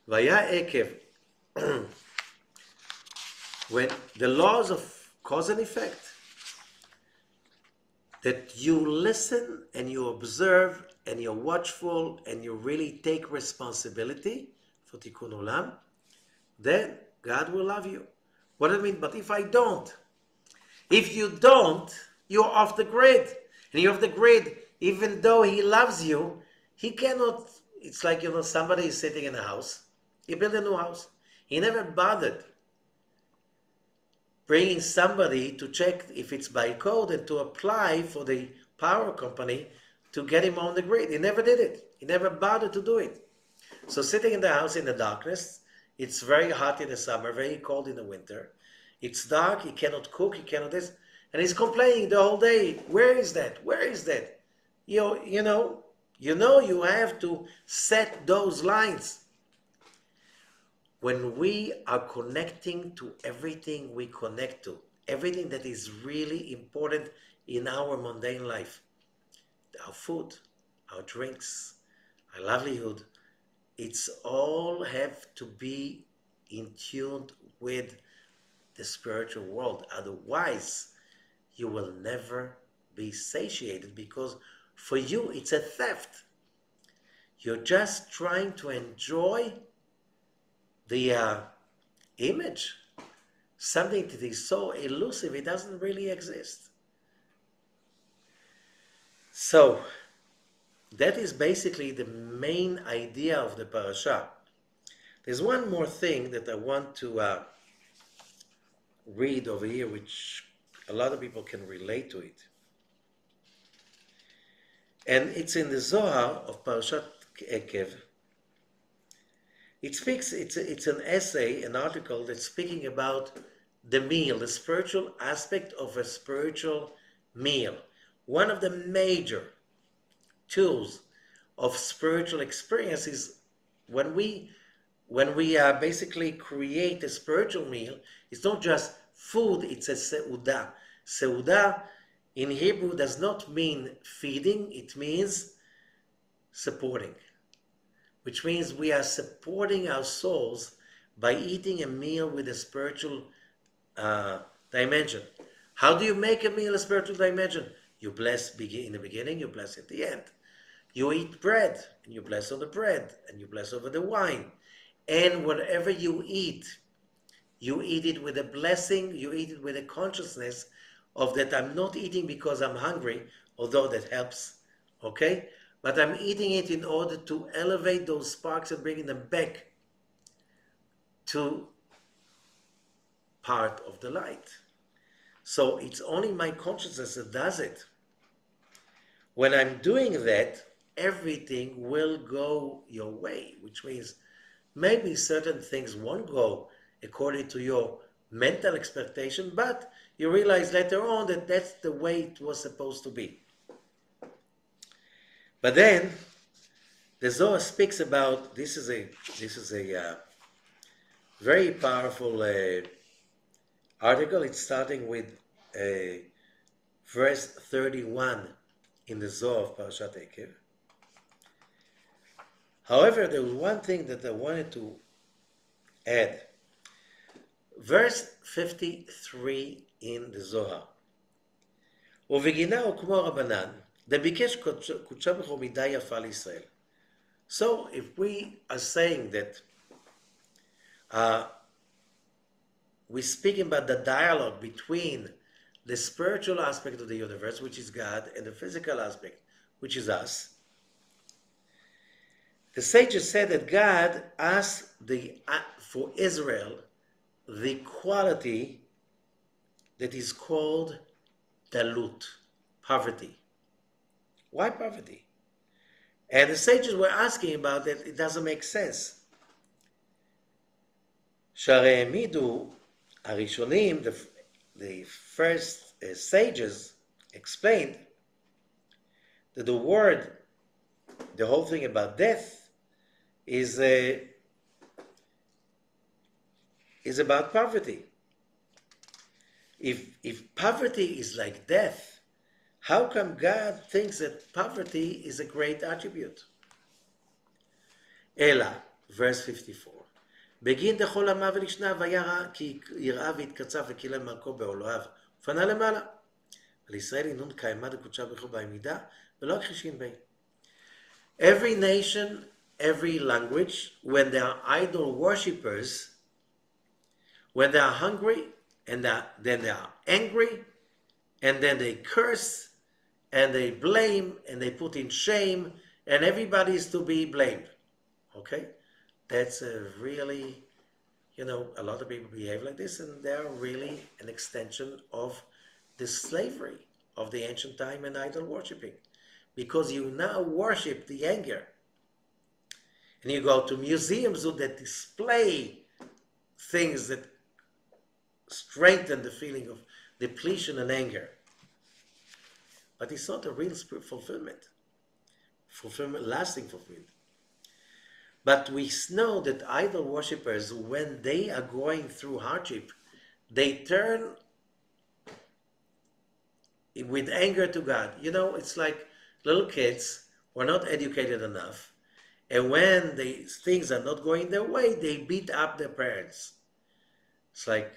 S1: Zohar Ekev. When the laws of cause and effect. That you listen and you observe and you're watchful and you really take responsibility for Tikkun Olam, then God will love you. What do I mean? But if I don't, if you don't, you're off the grid. And you're off the grid, even though he loves you, he cannot. It's like, somebody is sitting in a house. He built a new house. He never bothered bringing somebody to check if it's by code and to apply for the power company to get him on the grid. He never did it. He never bothered to do it. So sitting in the house in the darkness, it's very hot in the summer, very cold in the winter. It's dark, he cannot cook, he cannot this. And he's complaining the whole day. Where is that? Where is that? You have to set those lines. When we are connecting to everything we connect to, everything that is really important in our mundane life, our food, our drinks, our livelihood, it's all have to be in tune with the spiritual world. Otherwise, you will never be satiated, because for you it's a theft. You're just trying to enjoy the image, something that is so elusive, it doesn't really exist. So that is basically the main idea of the parasha. There's one more thing that I want to read over here, which a lot of people can relate to it. And it's in the Zohar of Parashat Ekev. It speaks, it's an essay, an article that's speaking about the meal, the spiritual aspect of a spiritual meal. One of the major tools of spiritual experience is when we basically create a spiritual meal. It's not just food, it's a seudah. Seudah in Hebrew does not mean feeding, it means supporting. Which means we are supporting our souls by eating a meal with a spiritual dimension. How do you make a meal a spiritual dimension? You bless in the beginning, you bless at the end. You eat bread, and you bless on the bread, and you bless over the wine. And whatever you eat it with a blessing, you eat it with a consciousness of that I'm not eating because I'm hungry, although that helps, okay? But I'm eating it in order to elevate those sparks and bringing them back to part of the light. So it's only my consciousness that does it. When I'm doing that, everything will go your way, which means maybe certain things won't go according to your mental expectation, but you realize later on that that's the way it was supposed to be. But then the Zohar speaks about, this is a very powerful article. It's starting with verse 31 in the Zohar of Parashat Ekev. However, there was one thing that I wanted to add. Verse 53 in the Zohar. ובגינה הוקמו רבנן, דביקש קודשה בכל מידה יפה לישראל. So if we are saying that we're speaking about the dialogue between the spiritual aspect of the universe, which is God, and the physical aspect, which is us, the sages said that God asked for Israel the quality that is called dalut, poverty. Why poverty? And the sages were asking about it. It doesn't make sense. שהרי העמידו הראשונים, the first sages explained that the whole thing about death is about poverty. If poverty is like death, how come God thinks that poverty is a great attribute? Ela, verse 54. בגין דכל עמה ולשנה וירא כי יראה והתקצף וקילל מלכו בעולואיו ופנה למעלה. על ישראל ינון קיימה דקודשה ברכו בעמידה ולא הכחישין בי. Every nation, every language, when they are idol worshippers, when they are hungry and then they are angry and then they curse and they blame and they put in shame and everybody is to be blamed. Okay? That's a really, a lot of people behave like this and they're really an extension of the slavery of the ancient time and idol worshipping. Because you now worship the anger. And you go to museums that display things that strengthen the feeling of depletion and anger. But it's not a real fulfillment, lasting fulfillment. But we know that idol worshippers, when they are going through hardship, they turn with anger to God. It's like little kids who are not educated enough, and when things are not going their way, they beat up their parents. It's like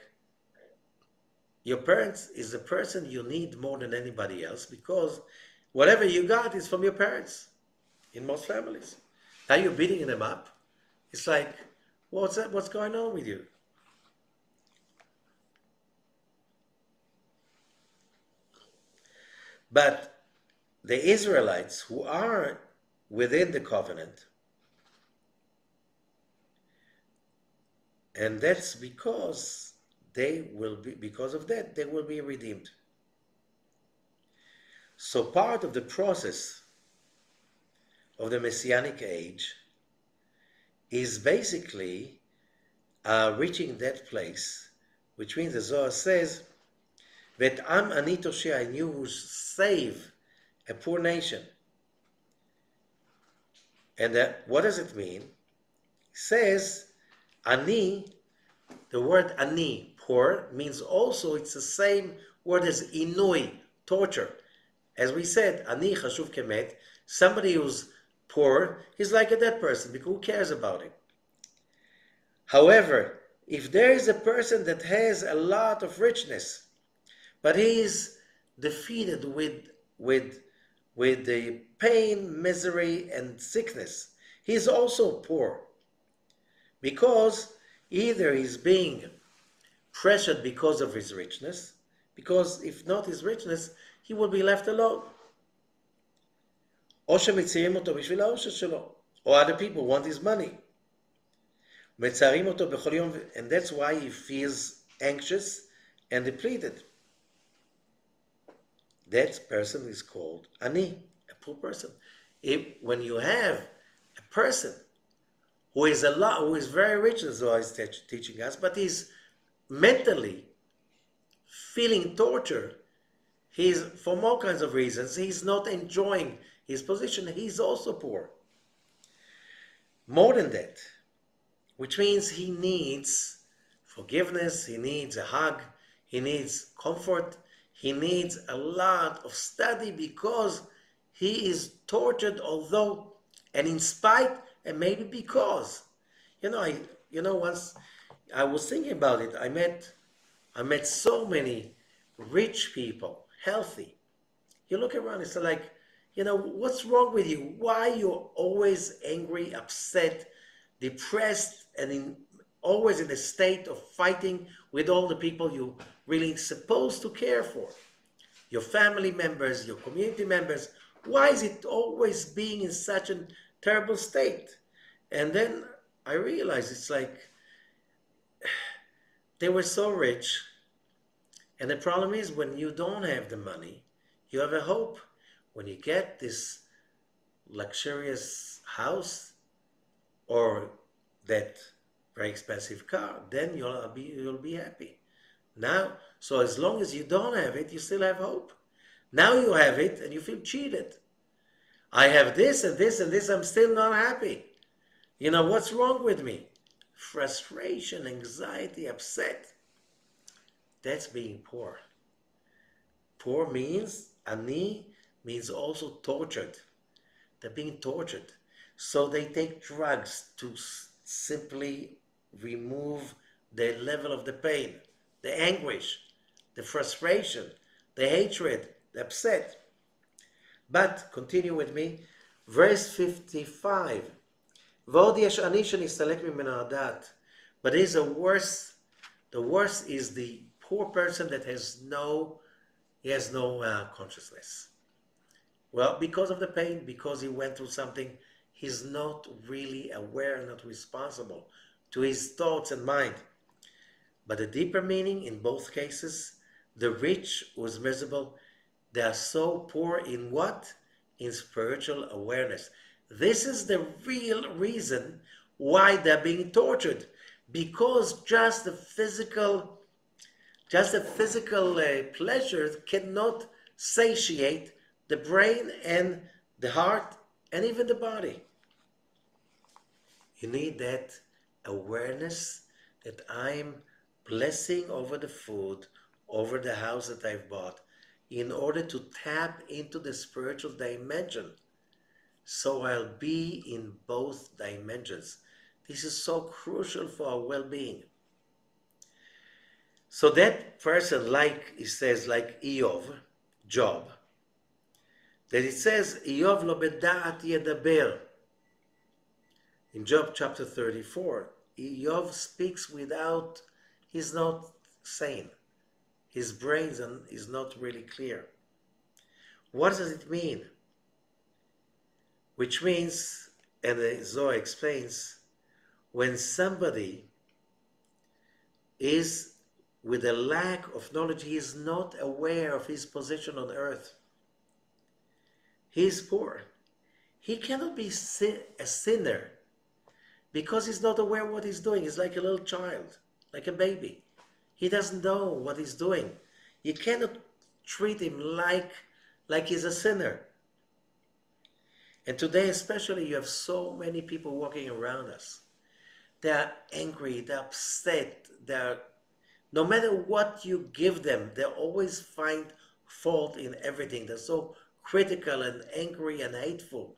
S1: your parents is the person you need more than anybody else because whatever you got is from your parents in most families. Now you're beating them up. It's like, what's going on with you? But the Israelites who are within the covenant, and that's because because of that, they will be redeemed. So part of the process of the Messianic age is basically reaching that place, which means the Zohar says, Vet am ani tosheh, I knew who save a poor nation. And what does it mean? It says, ani, the word ani, poor, means also it's the same word as inui, torture. As we said, ani chashuv kemet, somebody who's poor, he's like a dead person, because who cares about him? However, if there is a person that has a lot of richness, but he is defeated with the pain, misery, and sickness, he is also poor. Because either he's being pressured because of his richness, because if not his richness, he will be left alone. Or other people want his money. And that's why he feels anxious and depleted. That person is called ani, a poor person. When you have a person who is very rich, as Zohar is teaching us, but he's mentally feeling torture, he's, for all kinds of reasons, he's not enjoying his position, he's also poor. More than that, which means he needs forgiveness, he needs a hug, he needs comfort, he needs a lot of study because he is tortured, although, and in spite, and maybe because, once I was thinking about it, I met so many rich people, healthy. You look around, it's like, what's wrong with you? Why you're always angry, upset, depressed, and always in a state of fighting with all the people you really supposed to care for? Your family members, your community members. Why is it always being in such a terrible state? And then I realized it's like they were so rich. And the problem is when you don't have the money, you have a hope. When you get this luxurious house or that very expensive car, then you'll be happy. Now, so as long as you don't have it, you still have hope. Now you have it and you feel cheated. I have this and this and this, I'm still not happy. What's wrong with me? Frustration, anxiety, upset. That's being poor. Poor means, ani means also tortured. They're being tortured. So they take drugs to simply remove the level of the pain, the anguish, the frustration, the hatred, the upset. But continue with me, verse 55. ועוד יש עני שנסתלק ממנו הדעת. But is a worse. The worst is the poor person that has no consciousness. Well, because of the pain, because he went through something, he's not really aware, not responsible to his thoughts and mind. But the deeper meaning in both cases, the rich was miserable. They are so poor in what? In spiritual awareness. This is the real reason why they're being tortured, because just the physical pleasure cannot satiate the brain and the heart and even the body. You need that awareness that I'm blessing over the food, over the house that I've bought, in order to tap into the spiritual dimension. So I'll be in both dimensions. This is so crucial for our well-being. So that person, like it says, like Job, that it says, Iyov lo beda'at yedaber. In Job chapter 34, Iyov speaks without, he's not sane. His brain is not really clear. What does it mean? Which means, and the Zohar explains, when somebody is with a lack of knowledge, he is not aware of his position on earth. He is poor. He cannot be a sinner because he's not aware what he's doing. He's like a little child, like a baby. He doesn't know what he's doing. You cannot treat him like he's a sinner. And today especially, you have so many people walking around us. They're angry, they're upset, no matter what you give them, they always find fault in everything. They're so critical and angry and hateful.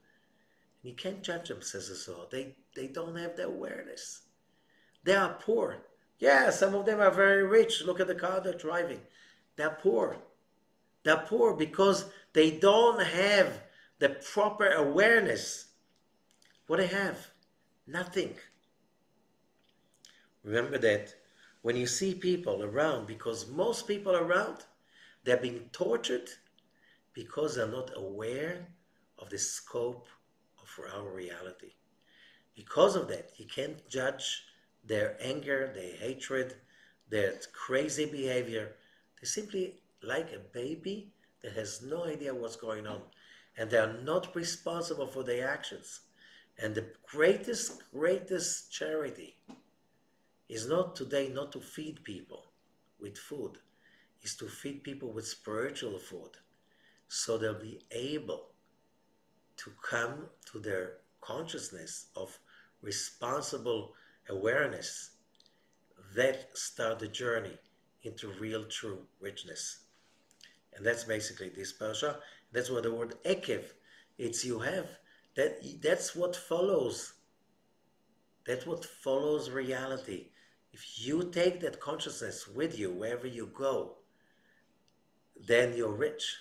S1: And you can't judge them, says the Zohar. They don't have the awareness. They are poor. Yeah, some of them are very rich. Look at the car they're driving. They're poor. They're poor because they don't have the proper awareness. What they have? Nothing. Remember that when you see people around, because most people around, they're being tortured because they're not aware of the scope of our reality. Because of that, you can't judge their anger, their hatred, their crazy behavior. They're simply like a baby that has no idea what's going on. And they are not responsible for their actions. And the greatest charity is not today not to feed people with food, is to feed people with spiritual food, so they'll be able to come to their consciousness of responsible awareness. That start the journey into real, true richness. And that's basically this parasha. That's what the word Ekev, it's you have, that's what follows. That's what follows reality. If you take that consciousness with you wherever you go, then you're rich.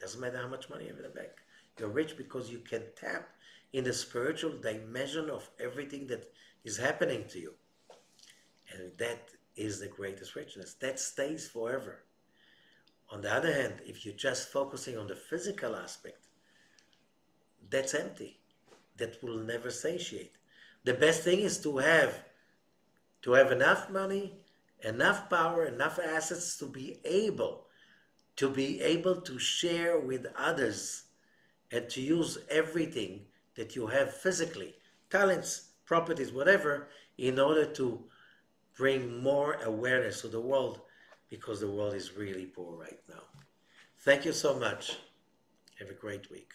S1: Doesn't matter how much money you have in the bank. You're rich because you can tap in the spiritual dimension of everything that is happening to you. And that is the greatest richness. That stays forever. On the other hand, if you're just focusing on the physical aspect, that's empty. That will never satiate. The best thing is to have enough money, enough power, enough assets to be able to share with others and to use everything that you have physically, talents, properties, whatever, in order to bring more awareness to the world, because the world is really poor right now. Thank you so much. Have a great week.